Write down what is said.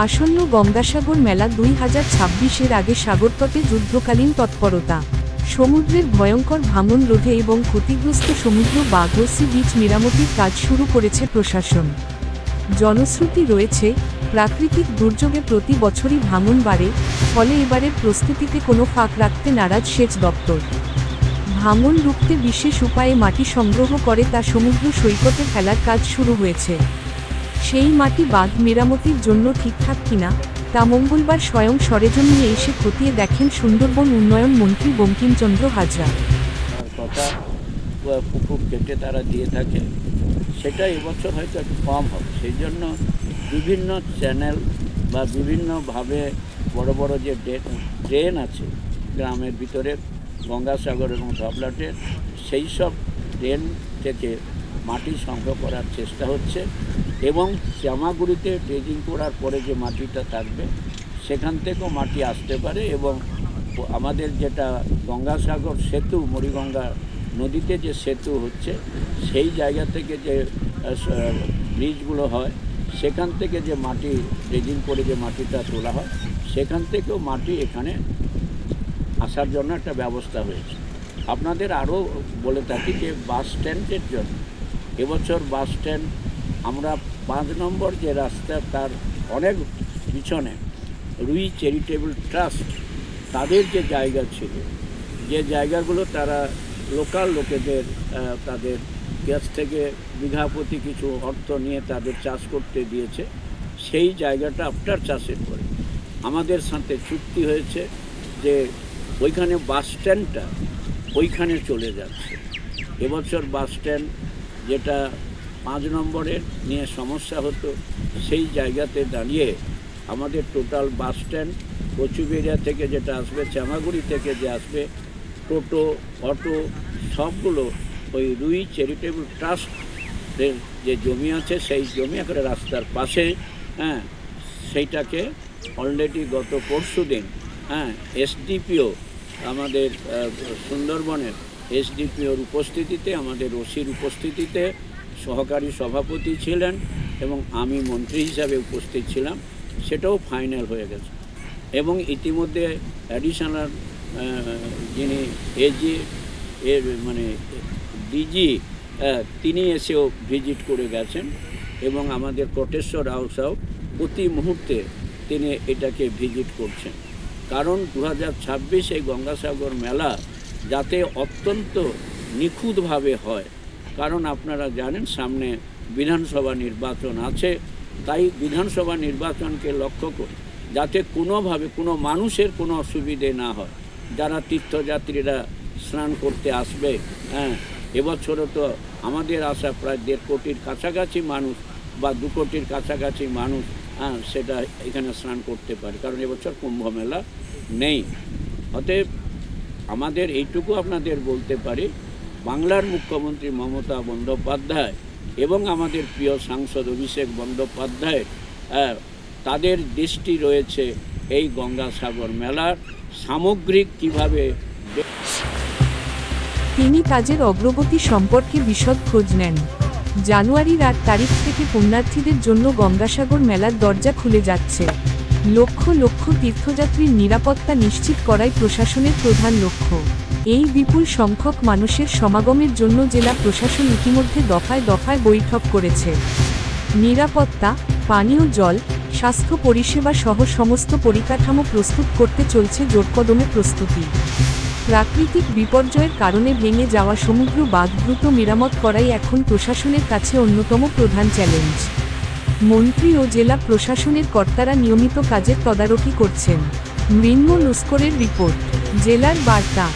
আসন্ন গঙ্গাসাগর মেলা 2026-এর আগে সাগরতটে যুদ্ধকালীন তৎপরতা। সমুদ্রের ভয়ঙ্কর ভাঙন রোধে এবং ক্ষতিগ্রস্ত সমুদ্র বাঁধ ও সি বিচ মেরামতির কাজ শুরু করেছে প্রশাসন। জনশ্রুতি রয়েছে, প্রাকৃতিক দুর্যোগে প্রতি বছরই ভাঙন বাড়ে, ফলে এবারের প্রস্তুতিতে কোনো ফাঁক রাখতে নারাজ সেচ দপ্তর। ভাঙন রুখতে বিশেষ উপায়ে মাটি সংগ্রহ করে তা সমুদ্র সৈকতে ফেলার কাজ শুরু হয়েছে। সেই মাটি বাঁধ মেরামতির জন্য ঠিকঠাক কিনা তা মঙ্গলবার স্বয়ং সরেজমিনে এসে খতিয়ে দেখেন সুন্দরবন উন্নয়ন মন্ত্রী বঙ্কিমচন্দ্র হাজরা। কথা পুকুর কেটে তারা দিয়ে থাকে, সেটা এবছর হয়তো একটু কম হবে। সেই জন্য বিভিন্ন চ্যানেল বা বিভিন্নভাবে বড় বড় যে ড্রেন আছে গ্রামের ভিতরে গঙ্গাসাগর এবং ধবলাটের, সেই সব ড্রেন থেকে মাটি সংগ্রহ করার চেষ্টা হচ্ছে এবং জামাগুড়িতে ড্রেজিং করার পরে যে মাটিটা থাকবে সেখান থেকেও মাটি আসতে পারে এবং আমাদের যেটা গঙ্গাসাগর সেতু, মুড়িগঙ্গা নদীতে যে সেতু হচ্ছে সেই জায়গা থেকে যে ব্রিজগুলো হয় সেখান থেকে যে মাটি ড্রেজিং করে যে মাটিটা তোলা হয় সেখান থেকেও মাটি এখানে আসার জন্য একটা ব্যবস্থা হয়েছে। আপনাদের আরও বলে থাকি যে বাস স্ট্যান্ডের জন্য এবছর বাস স্ট্যান্ড আমরা 5 নম্বর যে রাস্তা তার অনেক পিছনে রুই চ্যারিটেবল ট্রাস্ট তাদের যে জায়গা ছিল, যে জায়গাগুলো তারা লোকাল লোকেদের তাদের কাছ থেকে বিঘা প্রতি কিছু অর্থ নিয়ে তাদের চাষ করতে দিয়েছে, সেই জায়গাটা আফটার চাষের পরে আমাদের সাথে চুক্তি হয়েছে যে ওইখানে বাস স্ট্যান্ডটা ওইখানে চলে যাচ্ছে। এবছর বাস স্ট্যান্ড যেটা 5 নম্বরের নিয়ে সমস্যা হতো সেই জায়গাতে দাঁড়িয়ে আমাদের টোটাল বাস স্ট্যান্ড কচুবেড়িয়া থেকে যেটা আসবে, চামাগুড়ি থেকে যে আসবে, টোটো অটো সবগুলো ওই রুই চ্যারিটেবল ট্রাস্টের যে জমি আছে সেই জমি একটা রাস্তার পাশে, সেইটাকে অলরেডি গত পরশুদিন এসডিপিও আমাদের সুন্দরবনের এসডিপিওর উপস্থিতিতে, আমাদের ওসির উপস্থিতিতে, সহকারী সভাপতি ছিলেন এবং আমি মন্ত্রী হিসাবে উপস্থিত ছিলাম, সেটাও ফাইনাল হয়ে গেছে। এবং ইতিমধ্যে অ্যাডিশনাল যিনি এজি এর মানে ডিজি তিনি এসেও ভিজিট করে গেছেন এবং আমাদের কোটেশ্বর রাও প্রতি মুহূর্তে তিনি এটাকে ভিজিট করছেন। কারণ 2026 এই গঙ্গাসাগর মেলা যাতে অত্যন্ত নিখুঁতভাবে হয়, কারণ আপনারা জানেন সামনে বিধানসভা নির্বাচন আছে, তাই বিধানসভা নির্বাচনকে লক্ষ্য করে যাতে কোনোভাবে কোনো মানুষের কোনো অসুবিধে না হয়। যারা তীর্থযাত্রীরা স্নান করতে আসবে, এবছরও তো আমাদের আসা প্রায় 1.5 কোটির কাছাকাছি মানুষ বা 2 কোটির কাছাকাছি মানুষ সেটা এখানে স্নান করতে পারে, কারণ এবছর কুম্ভ মেলা নেই। অতএব আমাদের এইটুকু আপনাদের বলতে পারি, বাংলার মুখ্যমন্ত্রী মমতা বন্দ্যোপাধ্যায় এবং আমাদের প্রিয় সাংসদ অভিষেক বন্দ্যোপাধ্যায় তাদের দৃষ্টি রয়েছে এই গঙ্গাসাগর মেলার সামগ্রিক কিভাবে। তিনি কাজের অগ্রগতি সম্পর্কে বিশদ খোঁজ নেন। জানুয়ারির 8 তারিখ থেকে পুণ্যার্থীদের জন্য গঙ্গাসাগর মেলার দরজা খুলে যাচ্ছে। লক্ষ লক্ষ তীর্থযাত্রীর নিরাপত্তা নিশ্চিত করাই প্রশাসনের প্রধান লক্ষ্য। এই বিপুল সংখ্যক মানুষের সমাগমের জন্য জেলা প্রশাসন ইতিমধ্যে দফায় দফায় বৈঠক করেছে। নিরাপত্তা, পানীয় জল, স্বাস্থ্য পরিষেবা সহ সমস্ত পরিকাঠামো প্রস্তুত করতে চলছে জোরকদমে প্রস্তুতি। প্রাকৃতিক বিপর্যয়ের কারণে ভেঙে যাওয়া সমুদ্র বাঁধ দ্রুত মেরামত করাই এখন প্রশাসনের কাছে অন্যতম প্রধান চ্যালেঞ্জ। মন্ত্রী ও জেলা প্রশাসনের কর্তারা নিয়মিত কাজের তদারকি করছেন। মৃন্ময় নস্করের রিপোর্ট, জেলার বার্তা।